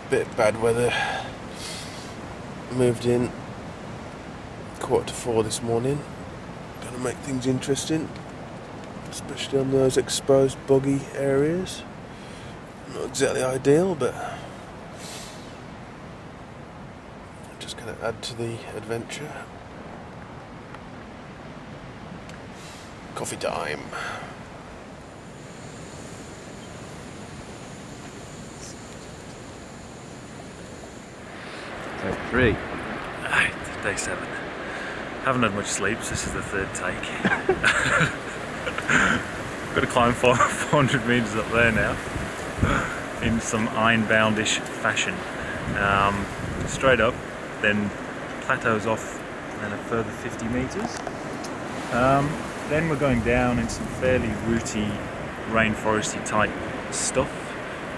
Bit of bad weather. Moved in 3:45 this morning. Gonna make things interesting, especially on those exposed boggy areas. Not exactly ideal, but just gonna add to the adventure. Coffee time. Take 3. Day 7. Haven't had much sleep, so this is the 3rd take. Got to climb 400 metres up there now in some ironboundish fashion. Straight up, then plateaus off and a further 50 metres. Then we're going down in some fairly rooty, rainforesty type stuff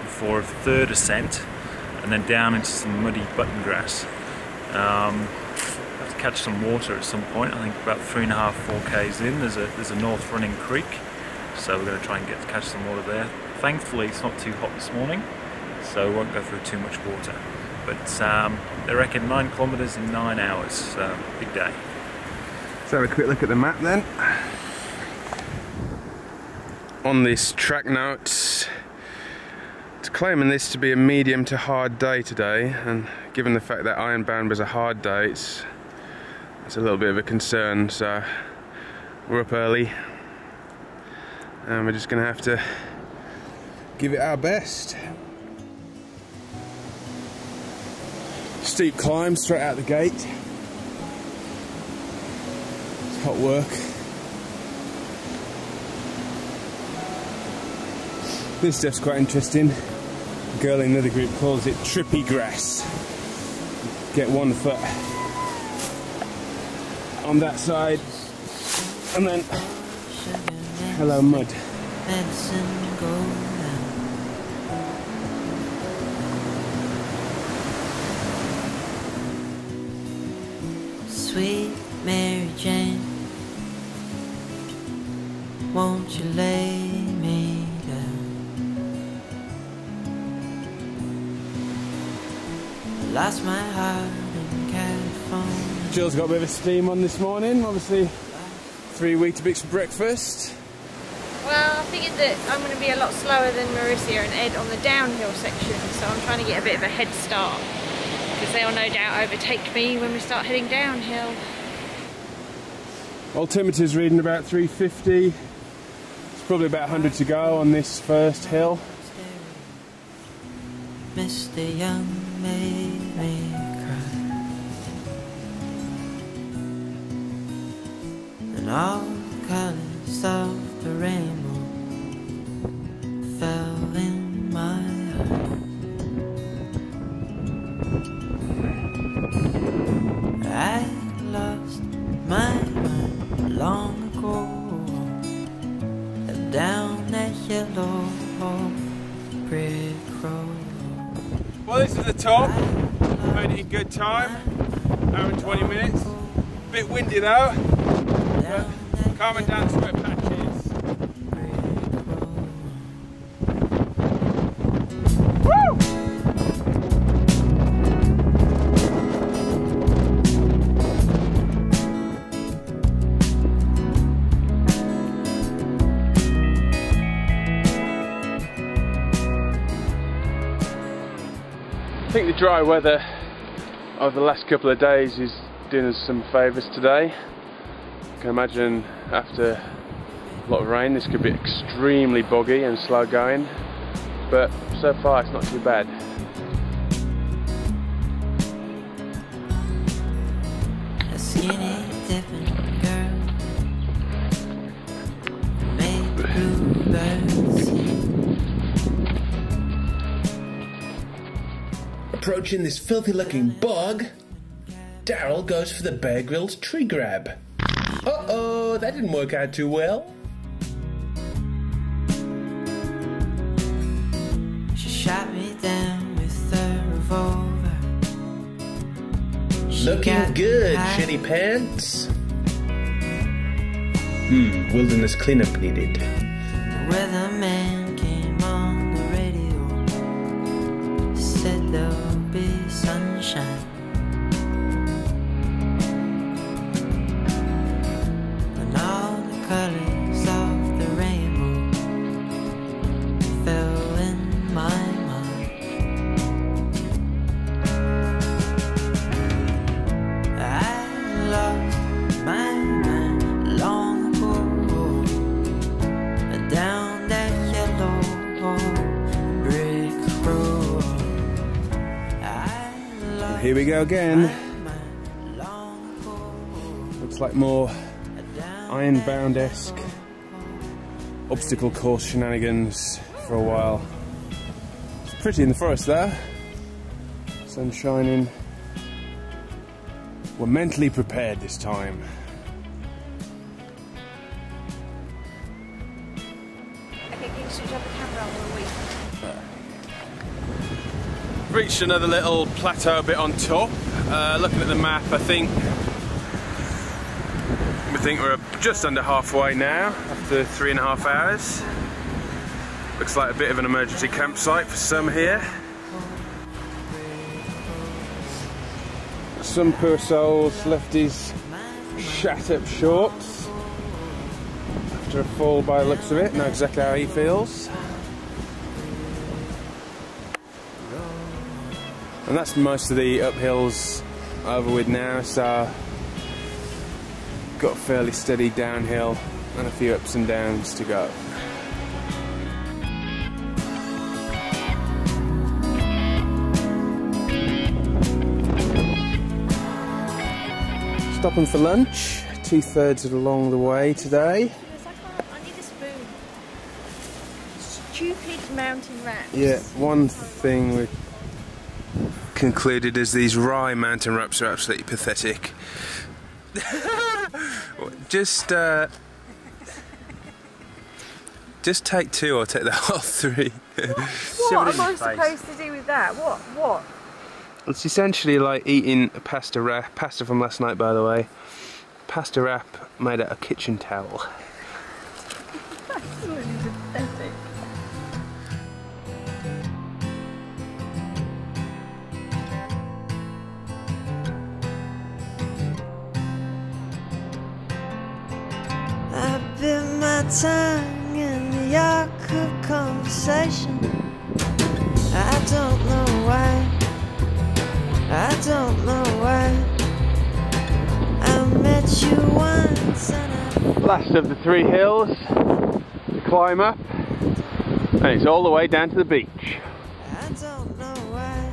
for a 3rd ascent, and then down into some muddy button grass. Have to catch some water at some point. I think about 3.5–4 k's in. There's a north running creek, so we're going to try and catch some water there. Thankfully, it's not too hot this morning, so we won't go through too much water. But they reckon 9 kilometres in 9 hours. So big day. Let's have a quick look at the map then. On this track note, it's claiming this to be a medium to hard day today, and given the fact that Ironbound was a hard day, it's a little bit of a concern. So we're up early and we're just gonna have to give it our best. Steep climb straight out the gate. It's hot work. This stuff's quite interesting. A girl in another group calls it trippy grass. Get 1 foot on that side, and then hello mud. Sweet Mary Jane, won't you lay me down? Lost my heart in California. Jill's got a bit of a steam on this morning, obviously 3 Weetabix for breakfast. Well, I figured that I'm going to be a lot slower than Marissa and Ed on the downhill section, so I'm trying to get a bit of a head start, because they'll no doubt overtake me when we start heading downhill. Altimeter's reading about 350. It's probably about 100 to go on this first hill. Mr. Young made me cry, and all colors of the rainbow fell in my eyes. I lost my mind long ago, down that yellow brick road. Well, this is the top. Made it in good time. Hour and 20 minutes. Bit windy though, but calming down to wet patches. Woo! I think the dry weather of the last couple of days is doing us some favours today. I can imagine after a lot of rain this could be extremely boggy and slow going, but so far it's not too bad. A skinny dipping girl made bluebirds sing. Approaching this filthy looking bog, Daryl goes for the Bear Grylls tree grab. Uh-oh, that didn't work out too well. She shot me down with a revolver. Looking good, shitty pants. Wilderness cleanup needed. The weatherman came on the radio, said there'll be sunshine. And all the colors of the rainbow fell in my mind. I lost my mind long ago, down that yellow brick road. Here we go again. Looks like more Ironbound-esque obstacle course shenanigans for a while. It's pretty in the forest there. Sun shining. We're mentally prepared this time. Okay, can you switch up the camera on one week? Reached another little plateau bit on top. Looking at the map, I think we're just under halfway now after 3.5 hours. Looks like a bit of an emergency campsite for some here. Some poor souls left his shat up shorts after a fall by the looks of it. Know exactly how he feels. And that's most of the uphills over with now, so got a fairly steady downhill and a few ups and downs to go. Stopping for lunch, 2/3 along the way today. I need a spoon. Stupid mountain rats. Yeah, one thing we concluded is these rye mountain wraps are absolutely pathetic. Just take 2 or take the whole 3. What am I supposed to do with that? What? It's essentially like eating a pasta wrap, pasta from last night by the way, pasta wrap made out of kitchen towel. Absolutely pathetic. I bit my tongue in the arc of conversation. I don't know why. I don't know why. I met you once and Last of the 3 hills to climb up, and it's all the way down to the beach. I don't know why.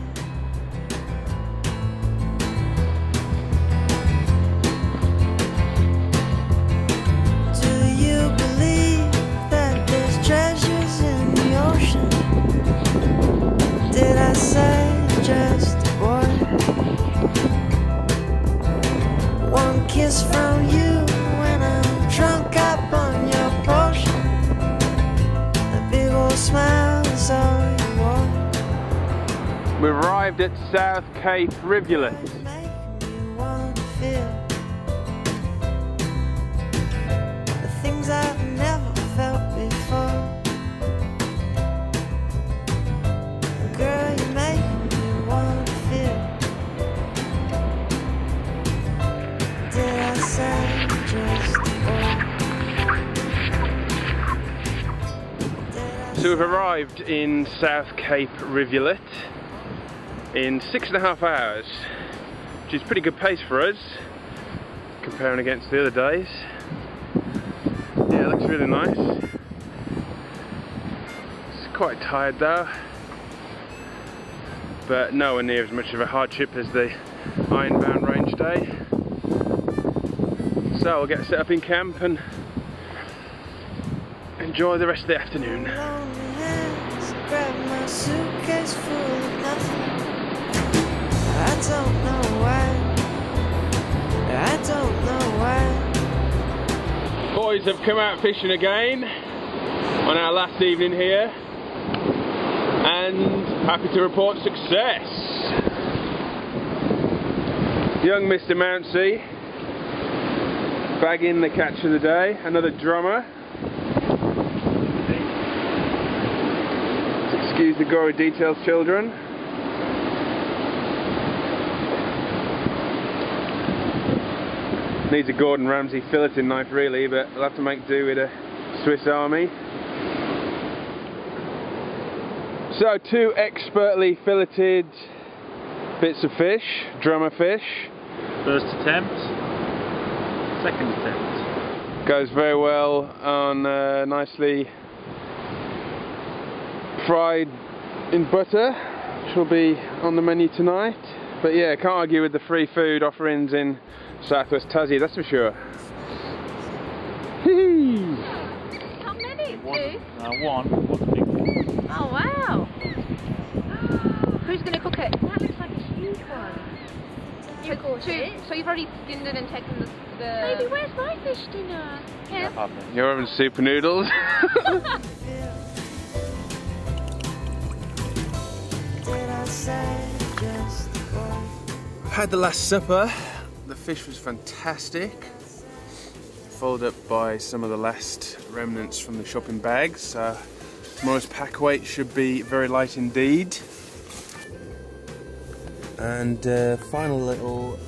Do you believe that there's treasures in the ocean? Did I say just a boy? One kiss from you when I'm drunk up on your portion. A big old smile is all you want. We arrived at South Cape Rivulet. Make me wanna feel the things I've never felt before. Girl, you make me wanna feel. Did I say just a boy? So we've arrived in South Cape Rivulet in 6.5 hours, which is pretty good pace for us, comparing against the other days. Yeah, it looks really nice. It's quite tired though, but nowhere near as much of a hardship as the Ironbound range day. So we'll get set up in camp and enjoy the rest of the afternoon. Lonely hands grab my suitcase full of nothing. I don't know why. I don't know why. Boys have come out fishing again on our last evening here, and happy to report success. Young Mr. Mountsey bagging the catch of the day. Another drummer. Excuse the gory details, children. Needs a Gordon Ramsay filleting knife really, but we'll have to make do with a Swiss Army. So 2 expertly filleted bits of fish, drummer fish. First attempt, second attempt. Goes very well on nicely fried in butter, which will be on the menu tonight. But yeah, can't argue with the free food offerings in Southwest Tassie, that's for sure. How many? One. What's the big one? Oh wow! Who's going to cook it? That looks like a huge one. You caught it? So you've already skinned it and taken the... Baby, where's my fish dinner? Here. You're having super noodles? Had the last supper. The fish was fantastic. Followed up by some of the last remnants from the shopping bags. Tomorrow's pack weight should be very light indeed. And final little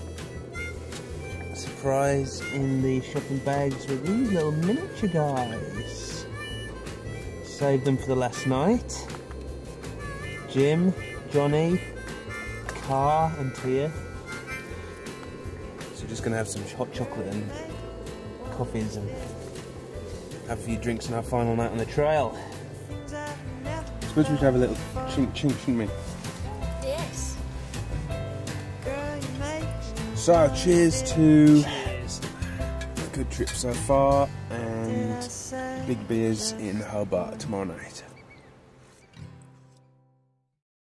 surprise in the shopping bags with these little miniature guys. Saved them for the last night. Jim, Johnny, Car and Tia. So just gonna have some hot chocolate and coffees and have a few drinks on our final night on the trail. I suppose we should have a little chink, shouldn't we? Yes. So cheers to a good trip so far and big beers in Hobart tomorrow night.